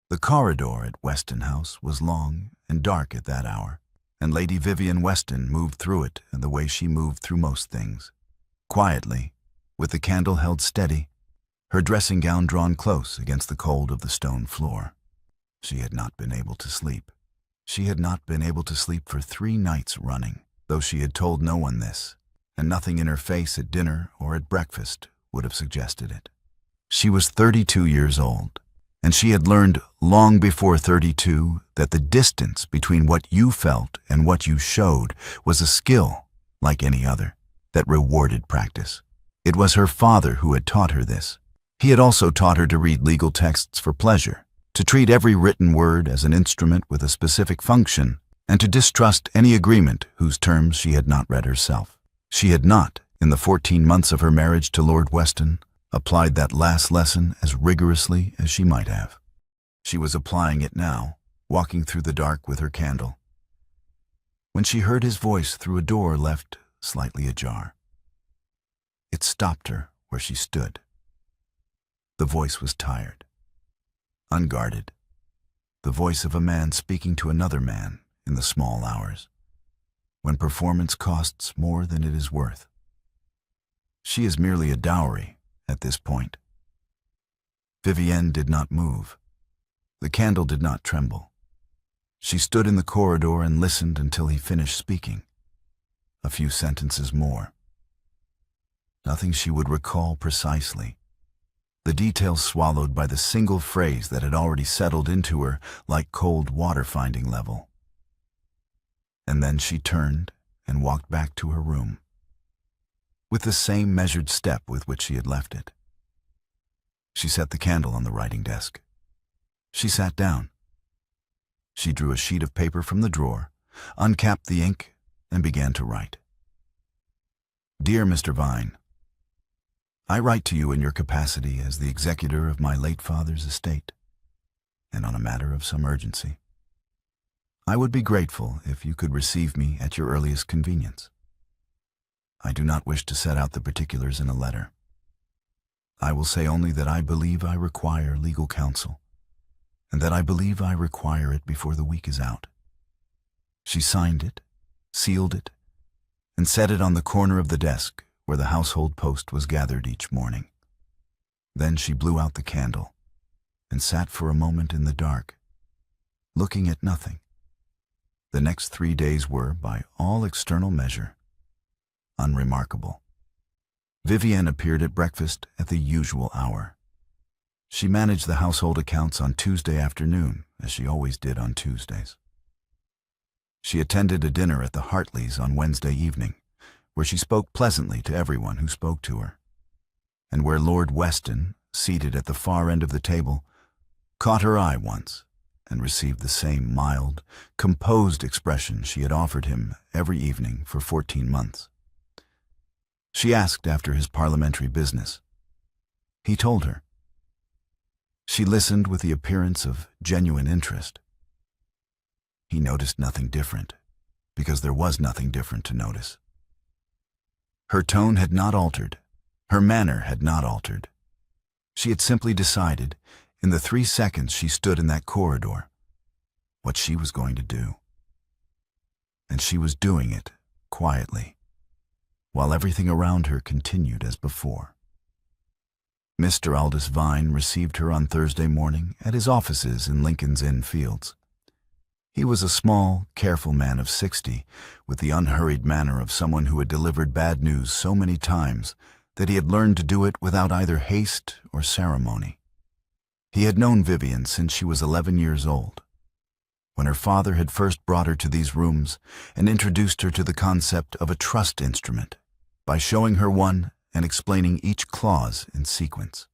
The corridor at Weston House was long and dark at that hour, and Lady Vivian Weston moved through it in the way she moved through most things. Quietly, with the candle held steady, her dressing gown drawn close against the cold of the stone floor. She had not been able to sleep. She had not been able to sleep for 3 nights running, though she had told no one this, and nothing in her face at dinner or at breakfast would have suggested it. She was 32 years old, and she had learned long before 32 that the distance between what you felt and what you showed was a skill, like any other, that rewarded practice. It was her father who had taught her this. He had also taught her to read legal texts for pleasure, to treat every written word as an instrument with a specific function, and to distrust any agreement whose terms she had not read herself. She had not, in the 14 months of her marriage to Lord Weston, applied that last lesson as rigorously as she might have. She was applying it now, walking through the dark with her candle, when she heard his voice through a door left slightly ajar. It stopped her where she stood. The voice was tired, unguarded, the voice of a man speaking to another man in the small hours, when performance costs more than it is worth. She is merely a dowry at this point. Vivienne did not move. The candle did not tremble. She stood in the corridor and listened until he finished speaking. A few sentences more. Nothing she would recall precisely. The details swallowed by the single phrase that had already settled into her like cold water finding level. And then she turned and walked back to her room, with the same measured step with which she had left it. She set the candle on the writing desk. She sat down. She drew a sheet of paper from the drawer, uncapped the ink, and began to write. Dear Mr. Vine, I write to you in your capacity as the executor of my late father's estate, and on a matter of some urgency. I would be grateful if you could receive me at your earliest convenience. I do not wish to set out the particulars in a letter. I will say only that I believe I require legal counsel, and that I believe I require it before the week is out. She signed it, sealed it, and set it on the corner of the desk where the household post was gathered each morning. Then she blew out the candle and sat for a moment in the dark, looking at nothing. The next 3 days were, by all external measure, unremarkable. Vivienne appeared at breakfast at the usual hour. She managed the household accounts on Tuesday afternoon, as she always did on Tuesdays. She attended a dinner at the Hartleys on Wednesday evening, where she spoke pleasantly to everyone who spoke to her, and where Lord Weston, seated at the far end of the table, caught her eye once and received the same mild, composed expression she had offered him every evening for 14 months. She asked after his parliamentary business. He told her. She listened with the appearance of genuine interest. He noticed nothing different, because there was nothing different to notice. Her tone had not altered. Her manner had not altered. She had simply decided, in the 3 seconds she stood in that corridor, what she was going to do. And she was doing it quietly, while everything around her continued as before. Mr. Aldous Vine received her on Thursday morning at his offices in Lincoln's Inn Fields. He was a small, careful man of 60, with the unhurried manner of someone who had delivered bad news so many times that he had learned to do it without either haste or ceremony. He had known Vivienne since she was 11 years old, when her father had first brought her to these rooms and introduced her to the concept of a trust instrument by showing her one and explaining each clause in sequence.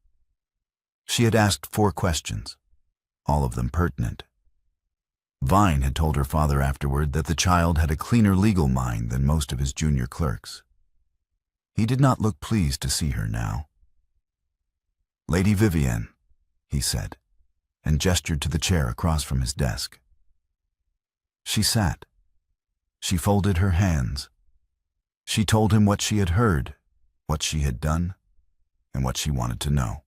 She had asked 4 questions, all of them pertinent. Vine had told her father afterward that the child had a cleaner legal mind than most of his junior clerks. He did not look pleased to see her now. Lady Vivienne, he said, and gestured to the chair across from his desk. She sat. She folded her hands. She told him what she had heard, what she had done, and what she wanted to know.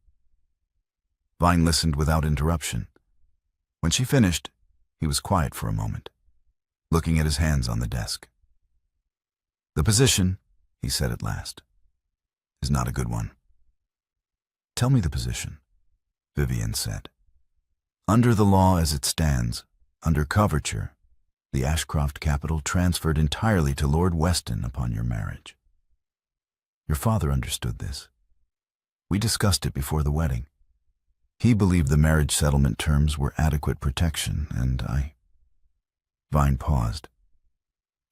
Vine listened without interruption. When she finished, he was quiet for a moment, looking at his hands on the desk. "The position," he said at last, "is not a good one." "Tell me the position," Vivian said. "Under the law as it stands, under coverture, the Ashcroft capital transferred entirely to Lord Weston upon your marriage. Your father understood this. We discussed it before the wedding. He believed the marriage settlement terms were adequate protection, and I—" Vine paused.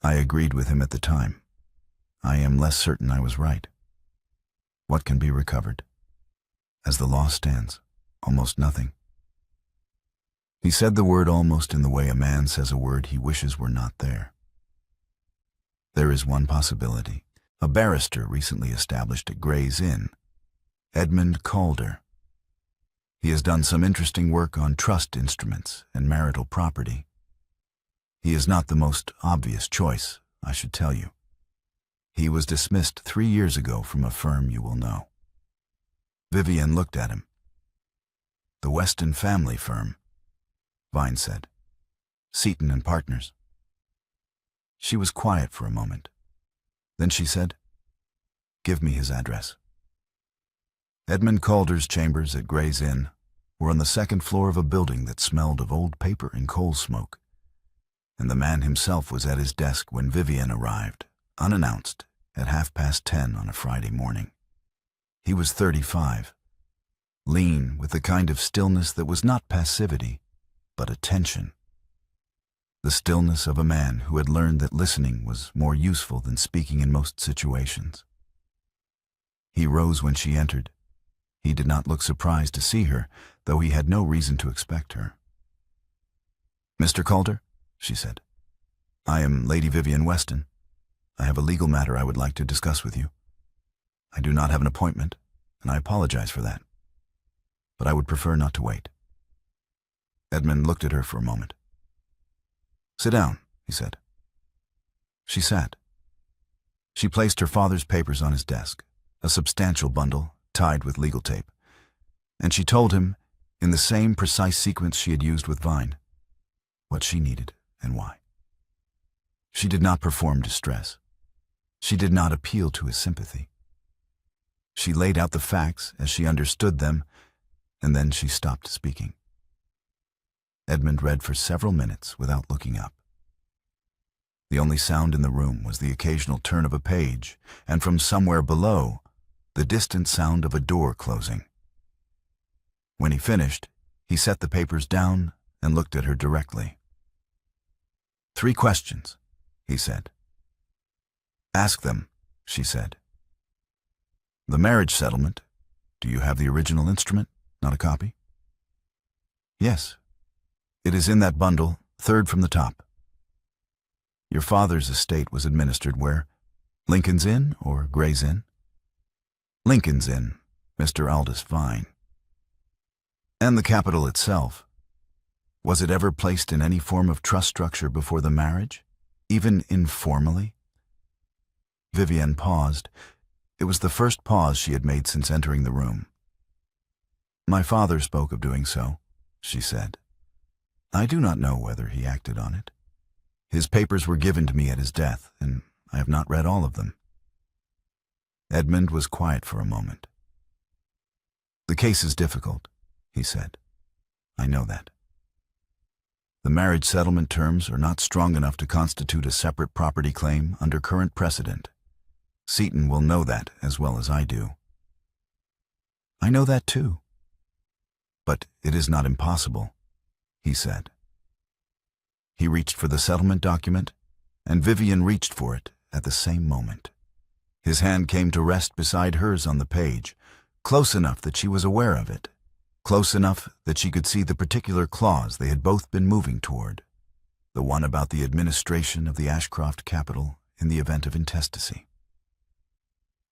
"I agreed with him at the time. I am less certain I was right. What can be recovered? As the law stands, almost nothing." He said the word almost in the way a man says a word he wishes were not there. "There is one possibility. A barrister recently established at Gray's Inn, Edmund Calder. He has done some interesting work on trust instruments and marital property. He is not the most obvious choice, I should tell you. He was dismissed 3 years ago from a firm you will know." Vivian looked at him. "The Weston family firm," Vine said. "Seton and Partners." She was quiet for a moment. Then she said, "Give me his address." Edmund Calder's chambers at Gray's Inn were on the second floor of a building that smelled of old paper and coal smoke, and the man himself was at his desk when Vivian arrived, unannounced, at 10:30 on a Friday morning. He was 35, lean, with the kind of stillness that was not passivity, but attention. The stillness of a man who had learned that listening was more useful than speaking in most situations. He rose when she entered. He did not look surprised to see her, though he had no reason to expect her. "Mr. Calder," she said, "I am Lady Vivian Weston. I have a legal matter I would like to discuss with you. I do not have an appointment, and I apologize for that. But I would prefer not to wait." Edmund looked at her for a moment. "Sit down," he said. She sat. She placed her father's papers on his desk, a substantial bundle tied with legal tape, and she told him, in the same precise sequence she had used with Vine, what she needed and why. She did not perform distress. She did not appeal to his sympathy. She laid out the facts as she understood them, and then she stopped speaking. Edmund read for several minutes without looking up. The only sound in the room was the occasional turn of a page, and from somewhere below, the distant sound of a door closing. When he finished, he set the papers down and looked at her directly. "3 questions," he said. "Ask them," she said. "The marriage settlement. Do you have the original instrument, not a copy?" "Yes. It is in that bundle, 3rd from the top." "Your father's estate was administered where? Lincoln's Inn or Gray's Inn?" "Lincoln's Inn, Mr. Aldous Vine." "And the capital itself. Was it ever placed in any form of trust structure before the marriage, even informally?" Vivian paused. It was the first pause she had made since entering the room. "My father spoke of doing so," she said. "I do not know whether he acted on it. His papers were given to me at his death, and I have not read all of them." Edmund was quiet for a moment. "The case is difficult," he said. "I know that. The marriage settlement terms are not strong enough to constitute a separate property claim under current precedent. Seton will know that as well as I do." "I know that too." "But it is not impossible," he said. He reached for the settlement document, and Vivian reached for it at the same moment. His hand came to rest beside hers on the page, close enough that she was aware of it, close enough that she could see the particular clause they had both been moving toward, the one about the administration of the Ashcroft capital in the event of intestacy.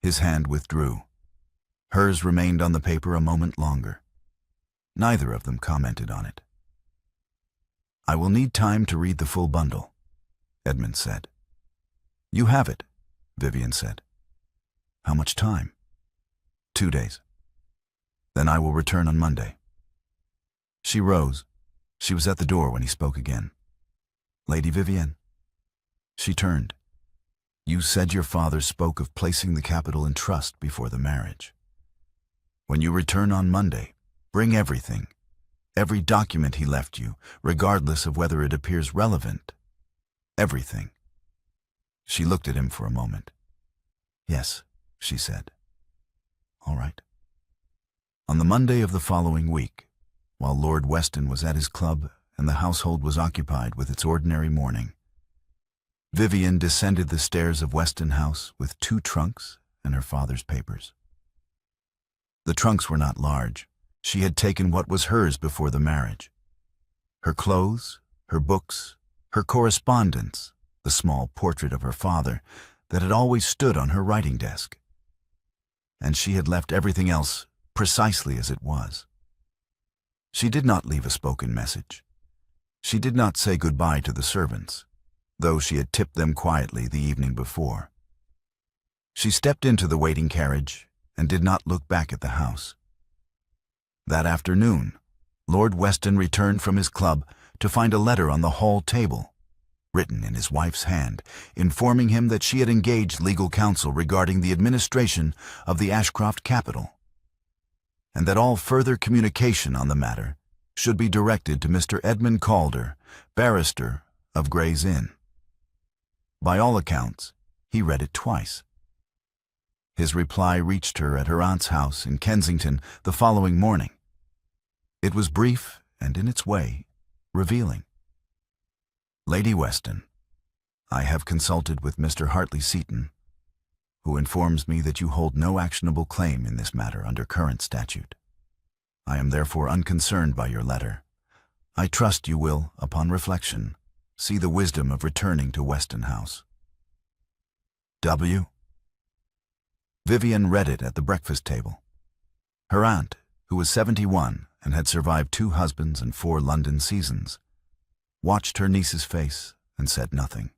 His hand withdrew. Hers remained on the paper a moment longer. Neither of them commented on it. "I will need time to read the full bundle," Edmund said. "You have it," Vivian said. "How much time?" 2 days. "Then I will return on Monday." She rose. She was at the door when he spoke again. "Lady Vivienne." She turned. "You said your father spoke of placing the capital in trust before the marriage. When you return on Monday, bring everything, every document he left you, regardless of whether it appears relevant. Everything." She looked at him for a moment. "Yes," she said. "All right." On the Monday of the following week, while Lord Weston was at his club and the household was occupied with its ordinary mourning, Vivienne descended the stairs of Weston House with 2 trunks and her father's papers. The trunks were not large. She had taken what was hers before the marriage: her clothes, her books, her correspondence, the small portrait of her father that had always stood on her writing desk. And she had left everything else precisely as it was. She did not leave a spoken message. She did not say goodbye to the servants, though she had tipped them quietly the evening before. She stepped into the waiting carriage and did not look back at the house. That afternoon, Lord Weston returned from his club to find a letter on the hall table, written in his wife's hand, informing him that she had engaged legal counsel regarding the administration of the Ashcroft capital, and that all further communication on the matter should be directed to Mr. Edmund Calder, barrister of Gray's Inn. By all accounts, he read it twice. His reply reached her at her aunt's house in Kensington the following morning. It was brief and, in its way, revealing. "Lady Weston, I have consulted with Mr. Hartley Seton, who informs me that you hold no actionable claim in this matter under current statute. I am therefore unconcerned by your letter. I trust you will, upon reflection, see the wisdom of returning to Weston House. W." Vivienne read it at the breakfast table. Her aunt, who was 71 and had survived 2 husbands and 4 London seasons, watched her niece's face and said nothing.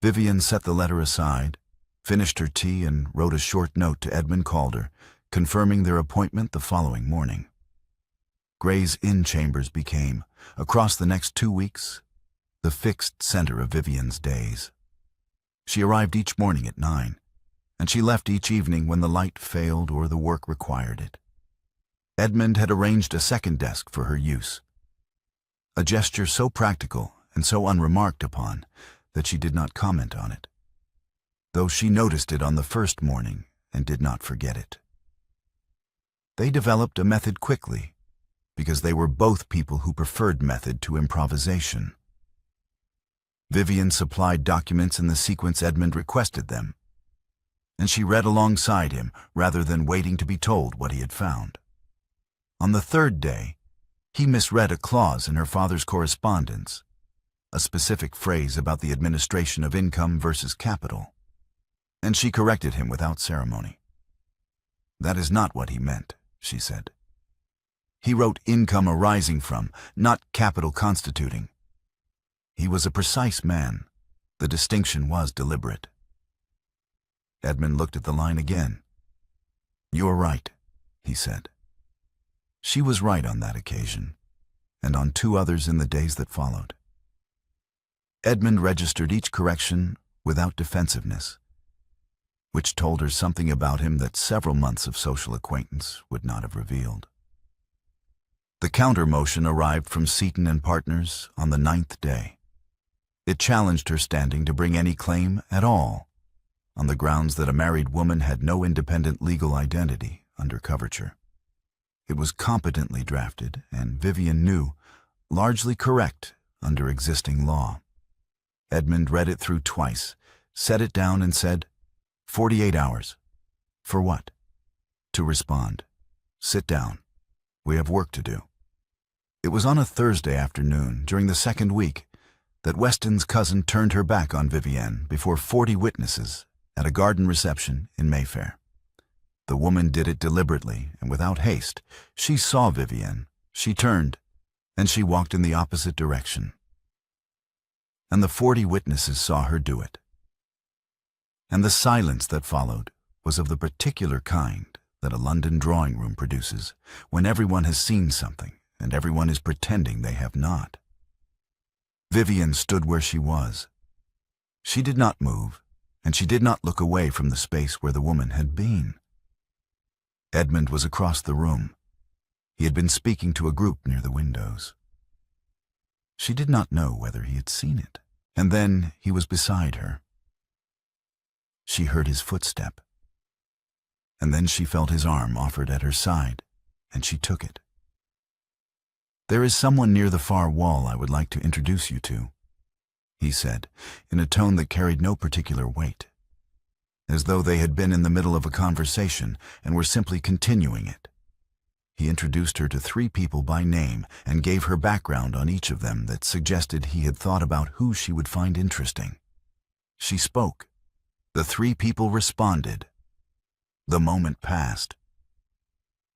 Vivienne set the letter aside, finished her tea, and wrote a short note to Edmund Calder, confirming their appointment the following morning. Gray's Inn chambers became, across the next 2 weeks, the fixed center of Vivienne's days. She arrived each morning at 9, and she left each evening when the light failed or the work required it. Edmund had arranged a second desk for her use, a gesture so practical and so unremarked upon that she did not comment on it, though she noticed it on the first morning and did not forget it. They developed a method quickly, because they were both people who preferred method to improvisation. Vivienne supplied documents in the sequence Edmund requested them, and she read alongside him rather than waiting to be told what he had found. On the 3rd day, he misread a clause in her father's correspondence, a specific phrase about the administration of income versus capital, and she corrected him without ceremony. "That is not what he meant," she said. "He wrote income arising from, not capital constituting." He was a precise man. The distinction was deliberate. Edmund looked at the line again. "You are right," he said. She was right on that occasion, and on 2 others in the days that followed. Edmund registered each correction without defensiveness, which told her something about him that several months of social acquaintance would not have revealed. The counter-motion arrived from Seton and Partners on the 9th day. It challenged her standing to bring any claim at all, on the grounds that a married woman had no independent legal identity under coverture. It was competently drafted, and Vivienne knew, largely correct under existing law. Edmund read it through twice, set it down, and said, 48 hours. For what? To respond. Sit down. We have work to do. It was on a Thursday afternoon, during the 2nd week, that Weston's cousin turned her back on Vivienne before 40 witnesses at a garden reception in Mayfair. The woman did it deliberately and without haste. She saw Vivienne, she turned, and she walked in the opposite direction. And the 40 witnesses saw her do it. And the silence that followed was of the particular kind that a London drawing-room produces when everyone has seen something and everyone is pretending they have not. Vivian stood where she was. She did not move, and she did not look away from the space where the woman had been. Edmund was across the room. He had been speaking to a group near the windows. She did not know whether he had seen it, and then he was beside her. She heard his footstep, and then she felt his arm offered at her side, and she took it. "There is someone near the far wall I would like to introduce you to," he said, in a tone that carried no particular weight, as though they had been in the middle of a conversation and were simply continuing it. He introduced her to 3 people by name and gave her background on each of them that suggested he had thought about who she would find interesting. She spoke. The 3 people responded. The moment passed.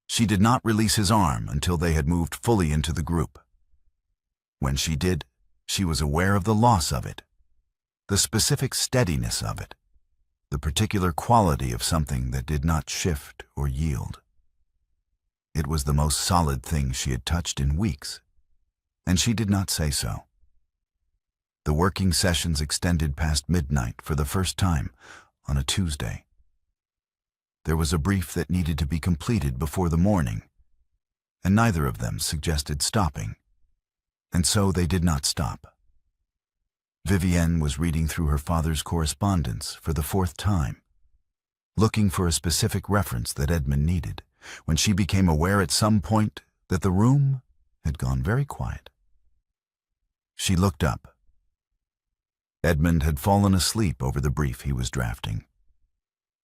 She did not release his arm until they had moved fully into the group. When she did, she was aware of the loss of it, the specific steadiness of it, the particular quality of something that did not shift or yield. It was the most solid thing she had touched in weeks, and she did not say so. The working sessions extended past midnight for the first time on a Tuesday. There was a brief that needed to be completed before the morning, and neither of them suggested stopping, and so they did not stop. Vivienne was reading through her father's correspondence for the 4th time, looking for a specific reference that Edmund needed, when she became aware at some point that the room had gone very quiet. She looked up. Edmund had fallen asleep over the brief he was drafting.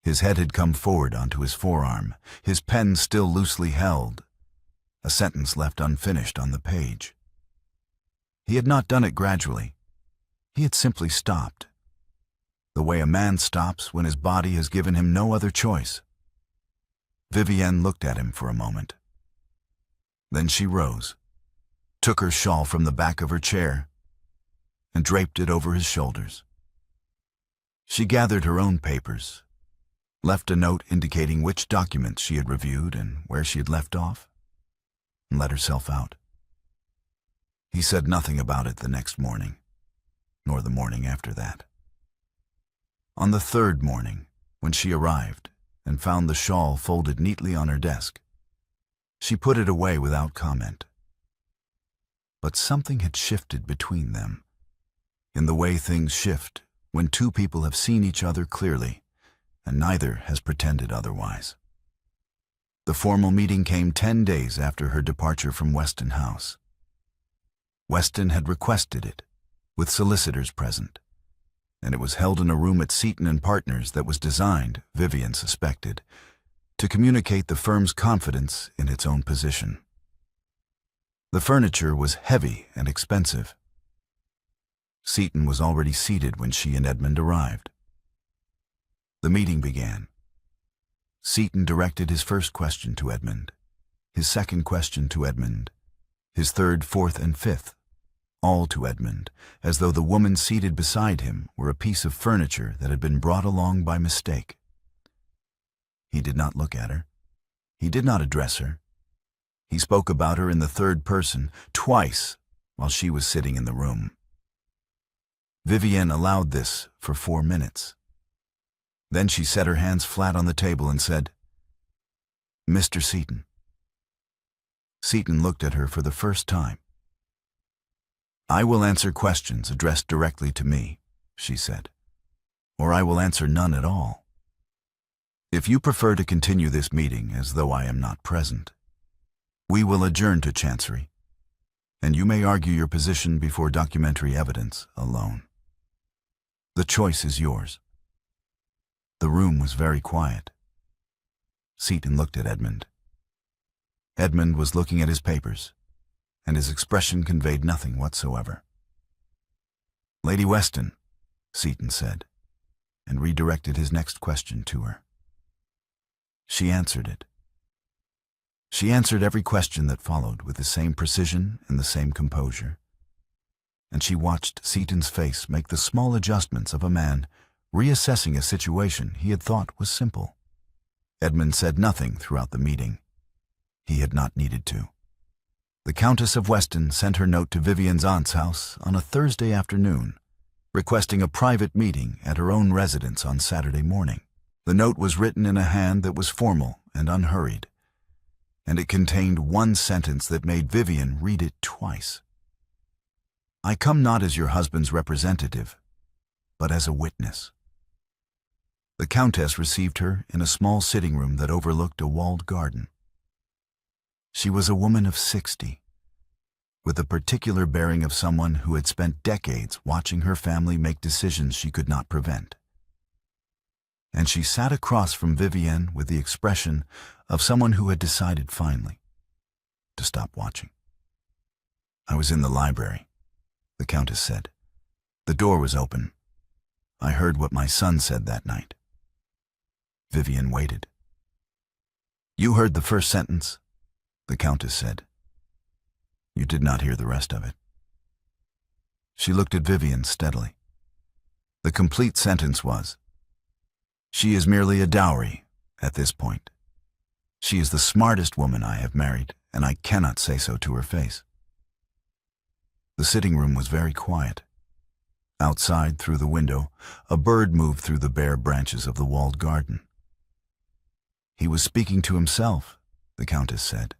His head had come forward onto his forearm, his pen still loosely held, a sentence left unfinished on the page. He had not done it gradually. He had simply stopped, the way a man stops when his body has given him no other choice. Vivienne looked at him for a moment. Then she rose, took her shawl from the back of her chair, and draped it over his shoulders. She gathered her own papers, left a note indicating which documents she had reviewed and where she had left off, and let herself out. He said nothing about it the next morning, nor the morning after that. On the 3rd morning, when she arrived and found the shawl folded neatly on her desk, she put it away without comment. But something had shifted between them, in the way things shift when 2 people have seen each other clearly, and neither has pretended otherwise. The formal meeting came 10 days after her departure from Weston House. Weston had requested it, with solicitors present, and it was held in a room at Seton and Partners that was designed, Vivian suspected, to communicate the firm's confidence in its own position. The furniture was heavy and expensive. Seton was already seated when she and Edmund arrived. The meeting began. Seton directed his first question to Edmund, his second question to Edmund, his 3rd, 4th, and 5th, all to Edmund, as though the woman seated beside him were a piece of furniture that had been brought along by mistake. He did not look at her. He did not address her. He spoke about her in the 3rd person, twice, while she was sitting in the room. Vivienne allowed this for 4 minutes. Then she set her hands flat on the table and said, "Mr. Seton." Seton looked at her for the first time. "I will answer questions addressed directly to me," she said, "or I will answer none at all. If you prefer to continue this meeting as though I am not present, we will adjourn to Chancery, and you may argue your position before documentary evidence alone. The choice is yours." The room was very quiet. Seton looked at Edmund. Edmund was looking at his papers, and his expression conveyed nothing whatsoever. "Lady Weston," Seton said, and redirected his next question to her. She answered it. She answered every question that followed with the same precision and the same composure, and she watched Seton's face make the small adjustments of a man reassessing a situation he had thought was simple. Edmund said nothing throughout the meeting. He had not needed to. The Countess of Weston sent her note to Vivian's aunt's house on a Thursday afternoon, requesting a private meeting at her own residence on Saturday morning. The note was written in a hand that was formal and unhurried, and it contained one sentence that made Vivian read it twice. "I come not as your husband's representative, but as a witness." The Countess received her in a small sitting room that overlooked a walled garden. She was a woman of 60, with the particular bearing of someone who had spent decades watching her family make decisions she could not prevent. And she sat across from Vivienne with the expression of someone who had decided finally to stop watching. "I was in the library," the Countess said. "The door was open. I heard what my son said that night." Vivian waited. "You heard the first sentence," the Countess said. "You did not hear the rest of it." She looked at Vivian steadily. The complete sentence was, "She is merely a dowry at this point. She is the smartest woman I have married, and I cannot say so to her face." The sitting room was very quiet. Outside, through the window, a bird moved through the bare branches of the walled garden. "He was speaking to himself," the Countess said.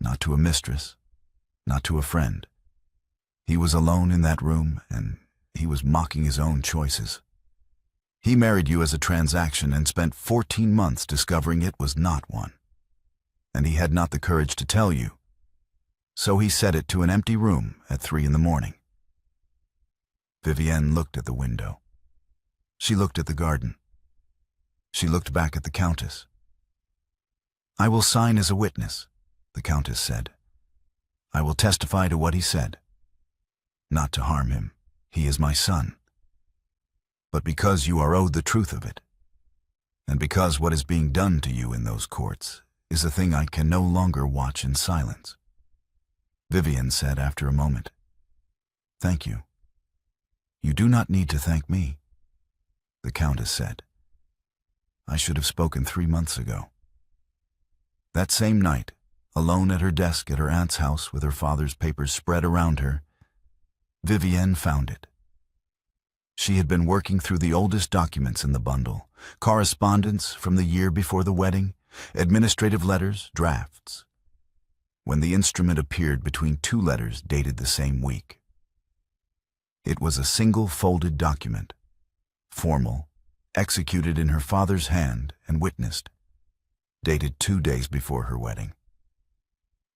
"Not to a mistress, not to a friend. He was alone in that room, and he was mocking his own choices. He married you as a transaction and spent 14 months discovering it was not one. And he had not the courage to tell you. So he said it to an empty room at 3 a.m. Vivienne looked at the window. She looked at the garden. She looked back at the Countess. "I will sign as a witness," the Countess said. "I will testify to what he said. Not to harm him. He is my son. But because you are owed the truth of it, and because what is being done to you in those courts is a thing I can no longer watch in silence." Vivian said after a moment, "Thank you." "You do not need to thank me," the Countess said. "I should have spoken 3 months ago." That same night, alone at her desk at her aunt's house with her father's papers spread around her, Vivienne found it. She had been working through the oldest documents in the bundle, correspondence from the year before the wedding, administrative letters, drafts, when the instrument appeared between 2 letters dated the same week. It was a single folded document, formal, executed in her father's hand and witnessed, dated 2 days before her wedding.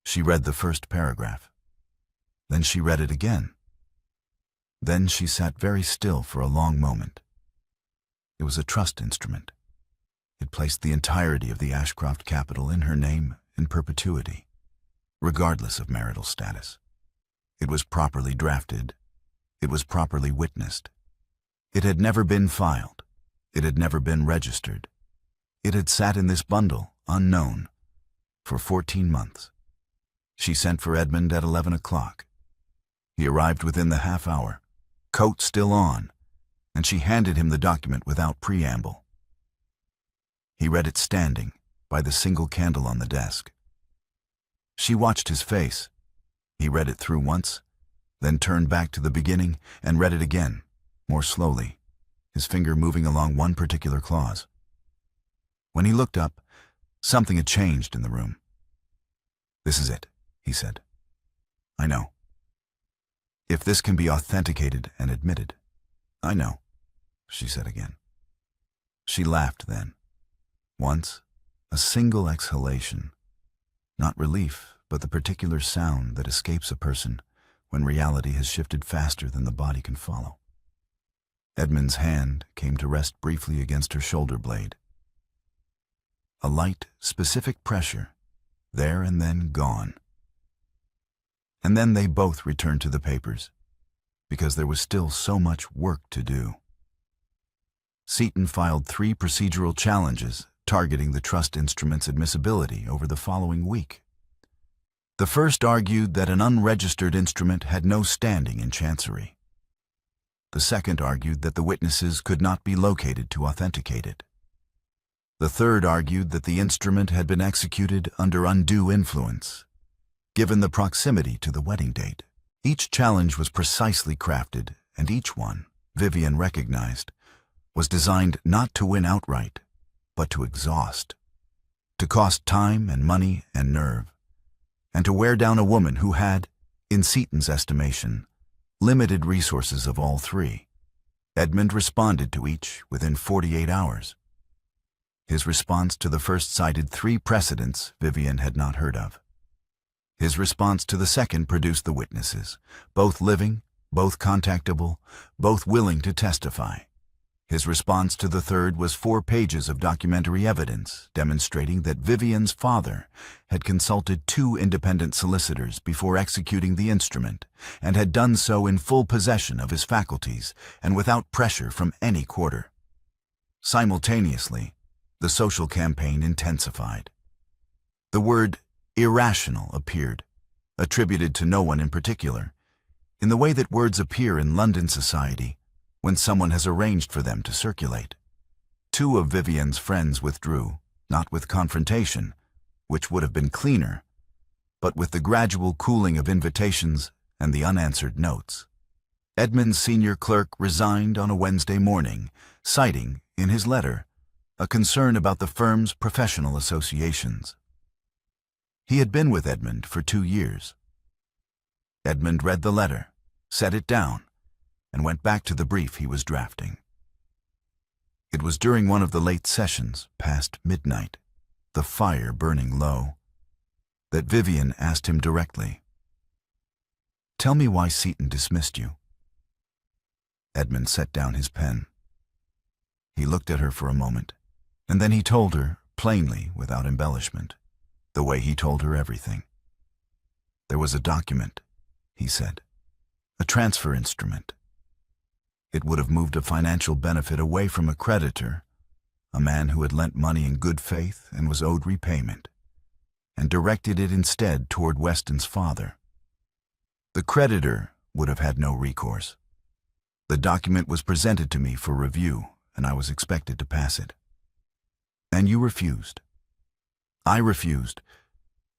She read the first paragraph. Then she read it again. Then she sat very still for a long moment. It was a trust instrument. It placed the entirety of the Ashcroft capital in her name in perpetuity, regardless of marital status. It was properly drafted. It was properly witnessed. It had never been filed. It had never been registered. It had sat in this bundle, unknown, for 14 months. She sent for Edmund at 11 o'clock. He arrived within the half hour, coat still on, and she handed him the document without preamble. He read it standing by the single candle on the desk. She watched his face. He read it through once, then turned back to the beginning and read it again, more slowly, his finger moving along one particular clause. When he looked up, something had changed in the room. "This is it," he said. "I know. If this can be authenticated and admitted." "I know," she said again. She laughed then. Once, a single exhalation. Not relief, but the particular sound that escapes a person when reality has shifted faster than the body can follow. Edmund's hand came to rest briefly against her shoulder blade. A light, specific pressure, there and then gone. And then they both returned to the papers, because there was still so much work to do. Seton filed 3 procedural challenges targeting the trust instrument's admissibility over the following week. The first argued that an unregistered instrument had no standing in Chancery. The second argued that the witnesses could not be located to authenticate it. The third argued that the instrument had been executed under undue influence, given the proximity to the wedding date. Each challenge was precisely crafted, and each one, Vivian recognized, was designed not to win outright, but to exhaust, to cost time and money and nerve, and to wear down a woman who had, in Seaton's estimation, limited resources of all three. Edmund responded to each within 48 hours. His response to the first cited 3 precedents Vivian had not heard of. His response to the second produced the witnesses, both living, both contactable, both willing to testify. His response to the third was 4 pages of documentary evidence demonstrating that Vivian's father had consulted 2 independent solicitors before executing the instrument and had done so in full possession of his faculties and without pressure from any quarter. Simultaneously, the social campaign intensified. The word irrational appeared, attributed to no one in particular, in the way that words appear in London society when someone has arranged for them to circulate. 2 of Vivian's friends withdrew, not with confrontation, which would have been cleaner, but with the gradual cooling of invitations and the unanswered notes. Edmund's senior clerk resigned on a Wednesday morning, citing, in his letter, a concern about the firm's professional associations. He had been with Edmund for 2 years. Edmund read the letter, set it down, and went back to the brief he was drafting. It was during one of the late sessions, past midnight, the fire burning low, that Vivian asked him directly, "Tell me why Seaton dismissed you." Edmund set down his pen. He looked at her for a moment, and then he told her, plainly, without embellishment, the way he told her everything. There was a document, he said, a transfer instrument. It would have moved a financial benefit away from a creditor, a man who had lent money in good faith and was owed repayment, and directed it instead toward Weston's father. The creditor would have had no recourse. The document was presented to me for review, and I was expected to pass it. And you refused. I refused,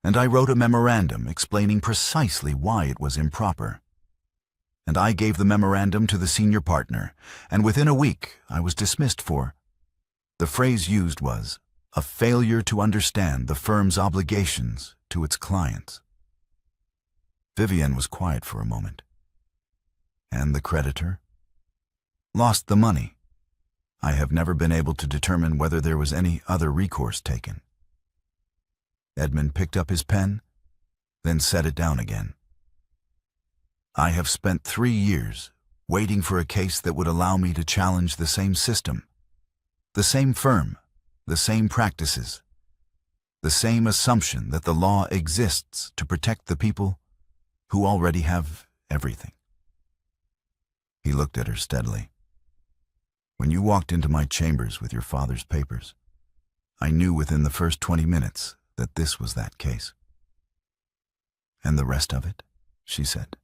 and I wrote a memorandum explaining precisely why it was improper. And I gave the memorandum to the senior partner, and within a week I was dismissed for, the phrase used was, a failure to understand the firm's obligations to its clients. Vivian was quiet for a moment. And the creditor? Lost the money. I have never been able to determine whether there was any other recourse taken. Edmund picked up his pen, then set it down again. I have spent 3 years waiting for a case that would allow me to challenge the same system, the same firm, the same practices, the same assumption that the law exists to protect the people who already have everything. He looked at her steadily. When you walked into my chambers with your father's papers, I knew within the first 20 minutes that this was that case. And the rest of it, she said.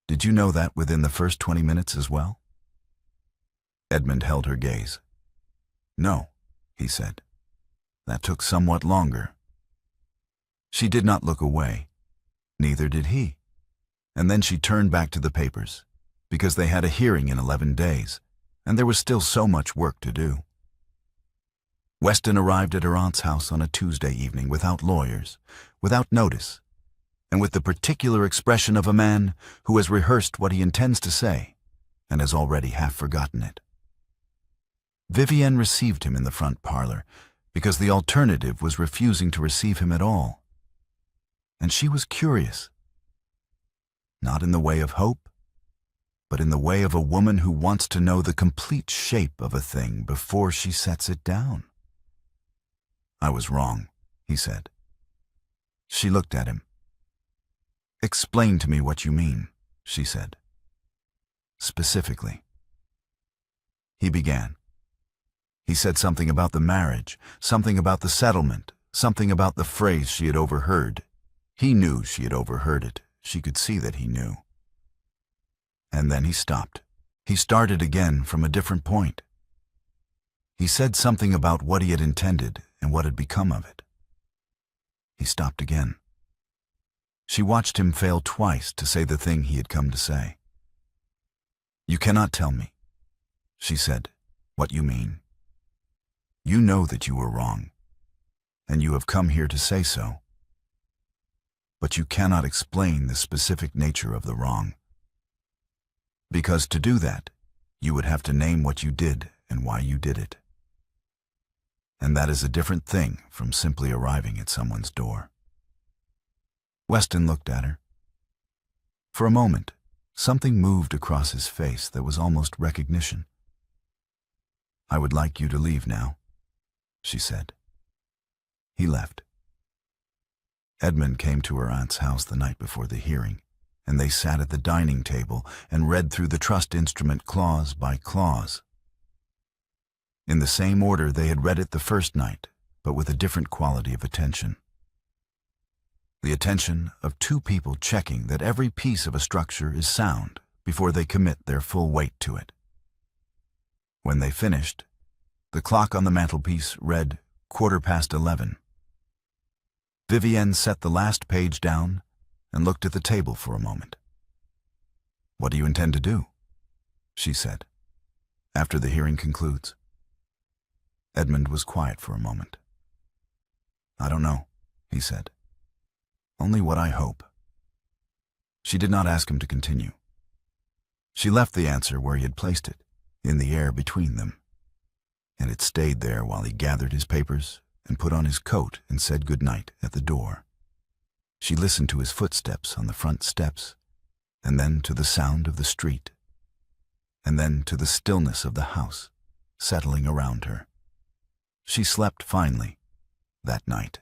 Did you know that within the first 20 minutes as well? Edmund held her gaze. No, he said. That took somewhat longer. She did not look away. Neither did he. And then she turned back to the papers, because they had a hearing in 11 days, and there was still so much work to do. Weston arrived at her aunt's house on a Tuesday evening without lawyers, without notice, and with the particular expression of a man who has rehearsed what he intends to say and has already half forgotten it. Vivian received him in the front parlor because the alternative was refusing to receive him at all. And she was curious. Not in the way of hope, but in the way of a woman who wants to know the complete shape of a thing before she sets it down. I was wrong, he said. She looked at him. Explain to me what you mean, she said. Specifically. He began. He said something about the marriage, something about the settlement, something about the phrase she had overheard. He knew she had overheard it. She could see that he knew. And then he stopped. He started again from a different point. He said something about what he had intended and what had become of it. He stopped again. She watched him fail twice to say the thing he had come to say. "You cannot tell me," she said, "what you mean. You know that you were wrong, and you have come here to say so. But you cannot explain the specific nature of the wrong. Because to do that, you would have to name what you did and why you did it. And that is a different thing from simply arriving at someone's door." Weston looked at her. For a moment, something moved across his face that was almost recognition. "I would like you to leave now," she said. He left. Edmund came to her aunt's house the night before the hearing, and they sat at the dining table and read through the trust instrument clause by clause. In the same order they had read it the first night, but with a different quality of attention. The attention of two people checking that every piece of a structure is sound before they commit their full weight to it. When they finished, the clock on the mantelpiece read 11:15. Vivienne set the last page down and looked at the table for a moment. "What do you intend to do?" she said, "after the hearing concludes?" Edmund was quiet for a moment. "I don't know," he said. "Only what I hope." She did not ask him to continue. She left the answer where he had placed it, in the air between them, and it stayed there while he gathered his papers and put on his coat and said good night at the door. She listened to his footsteps on the front steps, and then to the sound of the street, and then to the stillness of the house settling around her. She slept finely that night.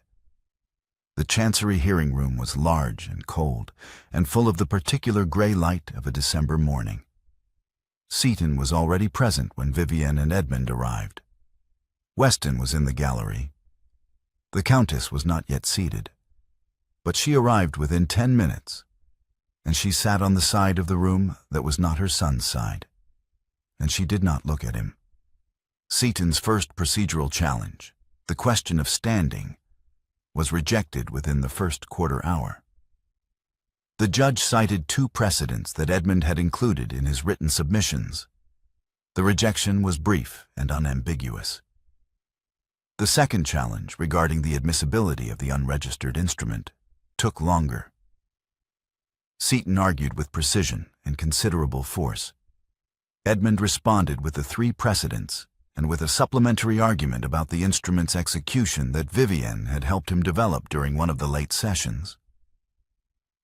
The Chancery hearing room was large and cold, and full of the particular gray light of a December morning. Seaton was already present when Vivienne and Edmund arrived. Weston was in the gallery. The Countess was not yet seated, but she arrived within 10 minutes, and she sat on the side of the room that was not her son's side, and she did not look at him. Seaton's first procedural challenge, the question of standing, was rejected within the first quarter hour. The judge cited 2 precedents that Edmund had included in his written submissions. The rejection was brief and unambiguous. The second challenge, regarding the admissibility of the unregistered instrument, took longer. Seaton argued with precision and considerable force. Edmund responded with the 3 precedents and with a supplementary argument about the instrument's execution that Vivienne had helped him develop during one of the late sessions.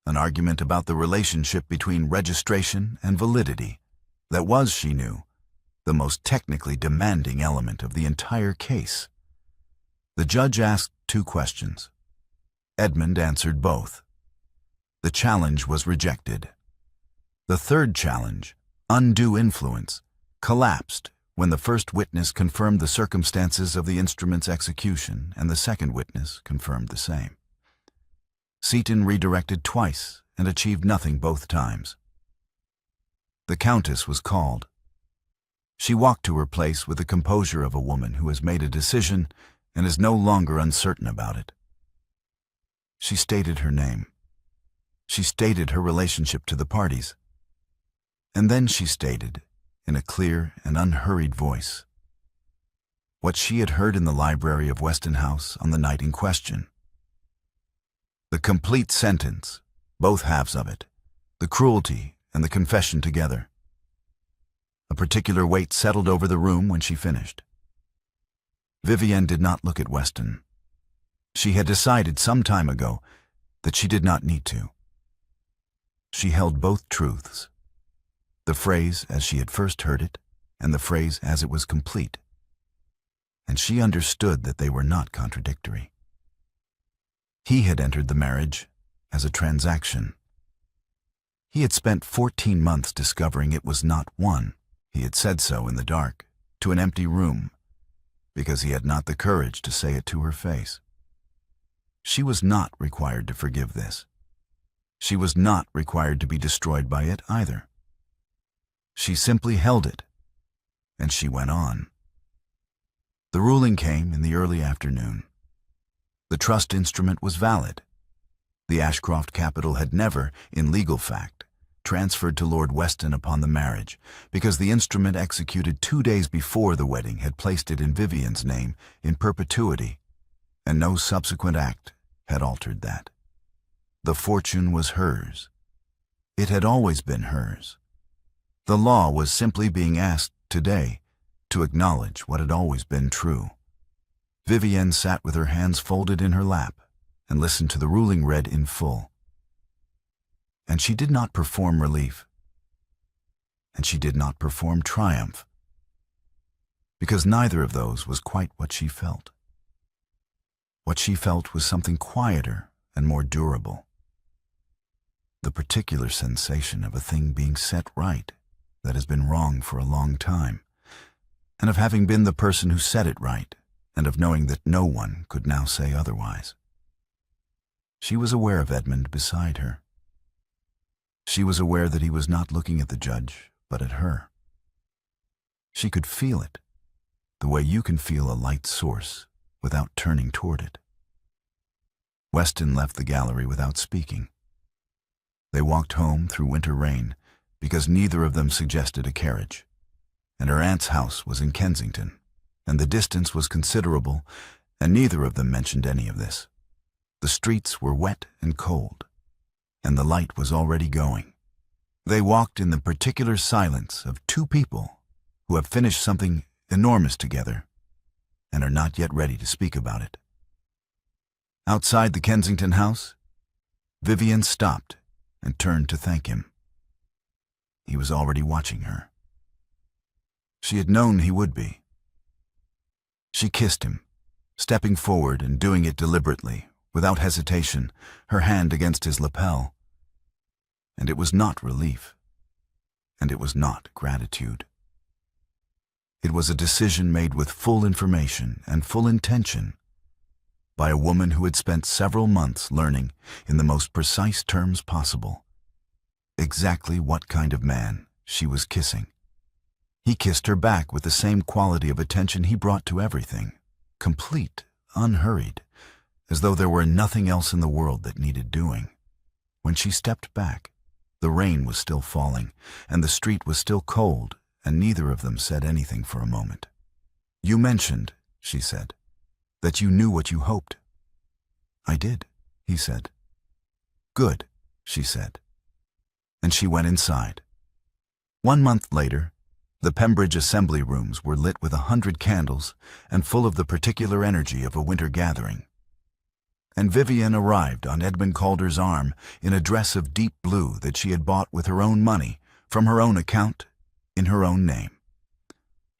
An argument about the relationship between registration and validity that was, she knew, the most technically demanding element of the entire case. The judge asked 2 questions. Edmund answered both. The challenge was rejected. The third challenge, undue influence, collapsed when the first witness confirmed the circumstances of the instrument's execution and the second witness confirmed the same. Seaton redirected twice and achieved nothing both times. The Countess was called. She walked to her place with the composure of a woman who has made a decision and is no longer uncertain about it. She stated her name. She stated her relationship to the parties. And then she stated, in a clear and unhurried voice, what she had heard in the library of Weston House on the night in question. The complete sentence, both halves of it, the cruelty and the confession together. A particular weight settled over the room when she finished. Vivienne did not look at Weston. She had decided some time ago that she did not need to. She held both truths, the phrase as she had first heard it, and the phrase as it was complete. And she understood that they were not contradictory. He had entered the marriage as a transaction. He had spent 14 months discovering it was not one. He had said so in the dark, to an empty room, because he had not the courage to say it to her face. She was not required to forgive this. She was not required to be destroyed by it either. She simply held it, and she went on. The ruling came in the early afternoon. The trust instrument was valid. The Ashcroft capital had never, in legal fact, transferred to Lord Weston upon the marriage, because the instrument executed 2 days before the wedding had placed it in Vivian's name in perpetuity, and no subsequent act had altered that. The fortune was hers. It had always been hers. The law was simply being asked today to acknowledge what had always been true. Vivienne sat with her hands folded in her lap and listened to the ruling read in full. And she did not perform relief. And she did not perform triumph, because neither of those was quite what she felt. What she felt was something quieter and more durable. The particular sensation of a thing being set right that has been wrong for a long time, and of having been the person who set it right, and of knowing that no one could now say otherwise. She was aware of Edmund beside her. She was aware that he was not looking at the judge, but at her. She could feel it, the way you can feel a light source without turning toward it. Weston left the gallery without speaking. They walked home through winter rain, because neither of them suggested a carriage, and her aunt's house was in Kensington, and the distance was considerable, and neither of them mentioned any of this. The streets were wet and cold, and the light was already going. They walked in the particular silence of two people who have finished something enormous together and are not yet ready to speak about it. Outside the Kensington house, Vivian stopped and turned to thank him. He was already watching her. She had known he would be. She kissed him, stepping forward and doing it deliberately, without hesitation, her hand against his lapel. And it was not relief, and it was not gratitude. It was a decision made with full information and full intention by a woman who had spent several months learning, in the most precise terms possible, exactly what kind of man she was kissing. He kissed her back with the same quality of attention he brought to everything, complete, unhurried, as though there were nothing else in the world that needed doing. When she stepped back, the rain was still falling, and the street was still cold, and neither of them said anything for a moment. "You mentioned," she said, "that you knew what you hoped." "I did," he said. "Good," she said. And she went inside. 1 month later, the Pembridge assembly rooms were lit with 100 candles and full of the particular energy of a winter gathering. And Vivian arrived on Edmund Calder's arm in a dress of deep blue that she had bought with her own money, from her own account, in her own name.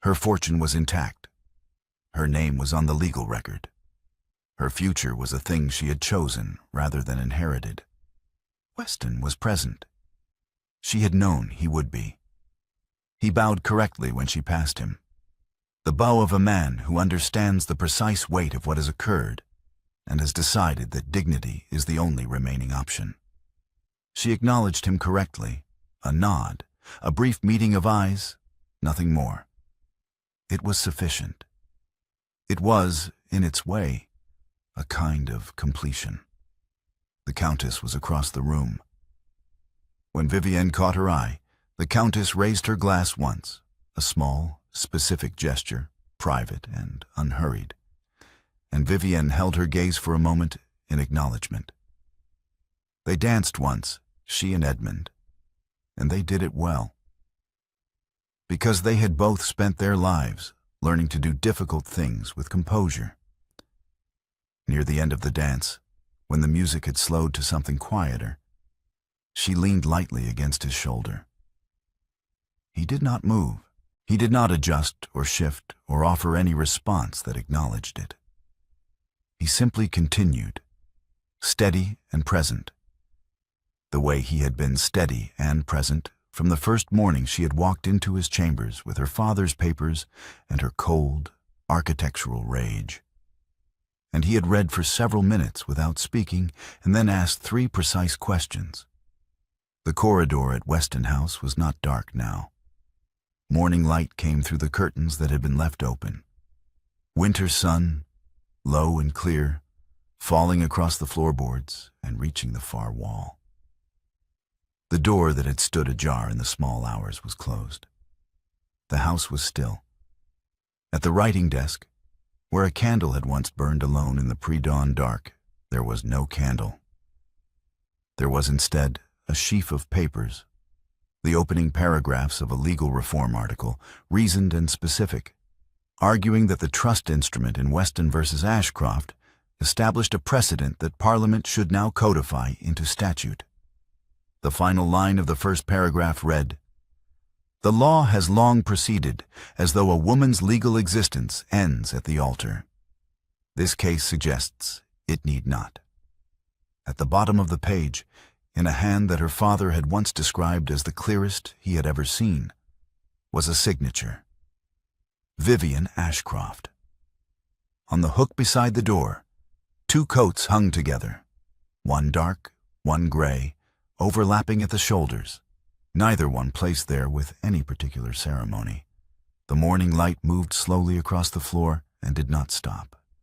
Her fortune was intact. Her name was on the legal record. Her future was a thing she had chosen rather than inherited. Weston was present. She had known he would be. He bowed correctly when she passed him. The bow of a man who understands the precise weight of what has occurred and has decided that dignity is the only remaining option. She acknowledged him correctly, a nod, a brief meeting of eyes, nothing more. It was sufficient. It was, in its way, a kind of completion. The Countess was across the room. When Vivienne caught her eye, the Countess raised her glass once, a small, specific gesture, private and unhurried, and Vivienne held her gaze for a moment in acknowledgement. They danced once, she and Edmund, and they did it well. Because they had both spent their lives learning to do difficult things with composure. Near the end of the dance, when the music had slowed to something quieter, she leaned lightly against his shoulder. He did not move. He did not adjust or shift or offer any response that acknowledged it. He simply continued, steady and present, the way he had been steady and present from the first morning she had walked into his chambers with her father's papers and her cold, architectural rage. And he had read for several minutes without speaking and then asked 3 precise questions. The corridor at Weston House was not dark now. Morning light came through the curtains that had been left open. Winter sun, low and clear, falling across the floorboards and reaching the far wall. The door that had stood ajar in the small hours was closed. The house was still. At the writing desk, where a candle had once burned alone in the pre-dawn dark, there was no candle. There was instead a sheaf of papers, the opening paragraphs of a legal reform article, reasoned and specific, arguing that the trust instrument in Weston versus Ashcroft established a precedent that Parliament should now codify into statute. The final line of the first paragraph read, "The law has long proceeded as though a woman's legal existence ends at the altar. This case suggests it need not." At the bottom of the page, in a hand that her father had once described as the clearest he had ever seen, was a signature. Vivian Ashcroft. On the hook beside the door, 2 coats hung together, one dark, one gray, overlapping at the shoulders, neither one placed there with any particular ceremony. The morning light moved slowly across the floor and did not stop.